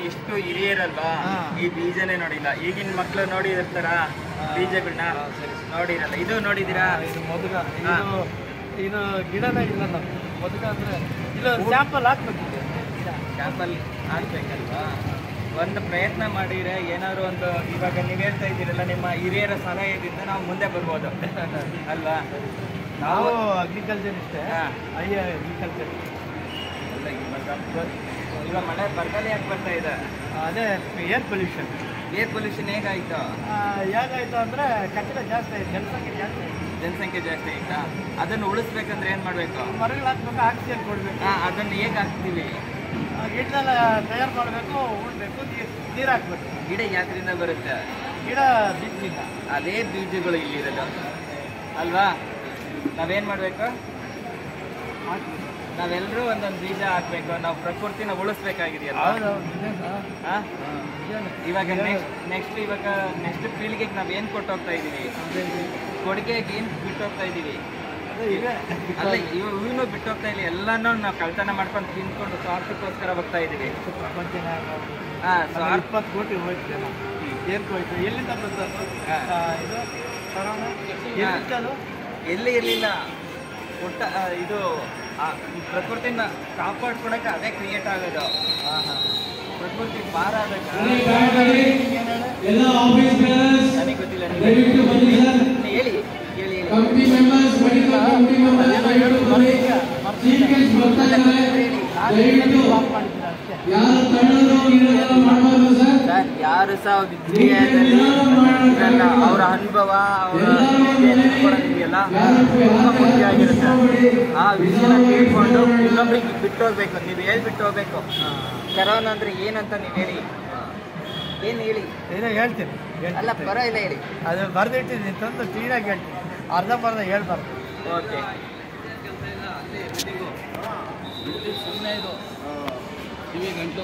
ಎಷ್ಟು ಹಿರಿಯರಲ್ವಾ ಈ ಬೀಜನೇ ನೋಡಿಲ್ಲ. ಈಗಿನ ಮಕ್ಳು ನೋಡಿರ್ತಾರ ಬೀಜಗಳನ್ನ ನೋಡಿರಲ್ಲ. ಇದು ನೋಡಿದೀರಾ? ಇದು ಮೊದಲ ಇದು ಗಿಡನೇ ಇಲ್ಲ ನಾವು ಮೊದಲ ಅಂದ್ರೆ ಇದು ಸ್ಯಾಂಪಲ್ ಹಾಕ್ಬೇಕಿದೆ. ಸ್ಯಾಂಪಲ್ ಹಾಕ್ಬೇಕಲ್ವಾ? ಒಂದು ಪ್ರಯತ್ನ ಮಾಡಿದ್ರೆ ಏನಾದ್ರು ಒಂದು, ಇವಾಗ ನೀವು ಹೇಳ್ತಾ ಇದ್ದೀರಲ್ಲ, ನಿಮ್ಮ ಹಿರಿಯರ ಸಲಹೆಯಿಂದ ನಾವು ಮುಂದೆ ಬರ್ಬೋದು ಅಲ್ವಾ? ನಾವು ಅಗ್ರಿಕಲ್ಚರಿಸ್ಟೇ, ಅಗ್ರಿಕಲ್ಚರ್. ಇವಾಗ ಮಳೆ ಬರಗಾಲ ಯಾಕೆ ಬರ್ತಾ ಇದೆ? ಅದೇ ಏರ್ ಪೊಲ್ಯೂಷನ್. ಏರ್ ಪೊಲ್ಯೂಷನ್ ಹೇಗಾಯ್ತು? ಹೇಗಾಯ್ತು ಅಂದರೆ ಕಟ್ಟಡ ಜಾಸ್ತಿ ಆಯ್ತು, ಜನಸಂಖ್ಯೆ ಜಾಸ್ತಿ ಆಯ್ತಾ? ಅದನ್ನು ಉಳಿಸ್ಬೇಕಂದ್ರೆ ಏನು ಮಾಡಬೇಕು? ಮರಗಳು ಹಾಕ್ಬೇಕು, ಆಕ್ಸಿಜನ್ ಕೊಡಬೇಕು. ಅದನ್ನು ಹೇಗೆ ಹಾಕ್ತೀವಿ? ಗಿಡನೆಲ್ಲ ತಯಾರು ಮಾಡಬೇಕು, ಉಳ್ಬೇಕು, ನೀರು ಹಾಕ್ಬೇಕು. ಗಿಡ ಯಾತ್ರಿಂದ ಬರುತ್ತೆ? ಗಿಡ ಬೀಜದಿಂದ. ಅದೇ ಬೀಜಗಳು ಇಲ್ಲಿರೋದು ಅಲ್ವಾ? ನಾವೇನು ಮಾಡಬೇಕು? ನಾವೆಲ್ಲರೂ ಒಂದೊಂದು ಬೀಜ ಹಾಕ್ಬೇಕು. ನಾವು ಪ್ರಕೃತಿನ ಉಳಿಸ್ಬೇಕಾಗಿದೆಯಲ್ಲ. ಇವಾಗ ನೆಕ್ಸ್ಟ್ ಪೀಳಿಗೆಗೆ ನಾವು ಏನು ಕೊಟ್ಟು ಹೋಗ್ತಾ ಇದ್ದೀವಿ? ಕೊಡುಗೆಗೆ ಏನು ಬಿಟ್ಟು ಹೋಗ್ತಾ ಇದ್ದೀವಿ? ಅಲ್ಲ, ಇವನು ಬಿಟ್ಟು ಹೋಗ್ತಾ ಇಲ್ಲ. ಎಲ್ಲಾನು ನಾವು ಕಳ್ತನ ಮಾಡ್ಕೊಂಡು ತಿನ್ಕೊಂಡು ಸ್ವಾರ್ಥಕ್ಕೋಸ್ಕರ ಹೋಗ್ತಾ ಇದ್ದೀವಿ. 20 ಕೋಟಿ ಹೋಯ್ತು, ಹೋಯ್ತು. ಎಲ್ಲಿಂದ ಬಂದದ್ದು ಇದು ಕೊರೋನಾ? ಎಲ್ಲಿ ಇರಲಿಲ್ಲ. ಒಟ್ಟ ಇದು ಪ್ರಕೃತಿನ ಕಾಪಾಡ್ಕೊಳಕ್ಕೆ ಅದೇ ಕ್ರಿಯೇಟ್ ಆಗೋದು. ಪ್ರಕೃತಿ ಭಾರ ಆದಾಗ ನನಗೆ ಗೊತ್ತಿಲ್ಲ. ಹೇಳಿ ಹೇಳಿ ಯಾರು ಸಹ ಅವರ ಅನುಭವ, ಅವರ ಇದೆಯಲ್ಲ ತುಂಬ ಮುಖ್ಯವಾಗಿರುತ್ತೆ. ಆ ವಿಷಯನ ತಿಳ್ಕೊಂಡು ಇನ್ನೊಬ್ರಿಗೆ ಬಿಟ್ಟು ಹೋಗ್ಬೇಕು. ನೀವು ಹೇಳ್ಬಿಟ್ಟು ಹೋಗ್ಬೇಕು. ಕರೋನಾ ಅಂದ್ರೆ ಏನಂತ ನೀವು ಹೇಳಿ. ಏನು ಹೇಳಿ? ಏನೋ ಹೇಳ್ತೀನಿ. ಅಲ್ಲ, ಪರವಾಗಿಲ್ಲ ಹೇಳಿ. ಅದು ಬರೆದಿಟ್ಟಿದ್ದೀನಿ, ತಂದು ಕ್ಲೀನಾಗಿ ಹೇಳ್ತೀನಿ. ಅರ್ಧಂಬರ್ಧ ಹೇಳ್ಬಾರ್ದು. ಓಕೆ. ಸುಮ್ಮನೆ ಇದು ಟಿವಿ ಗಂಟು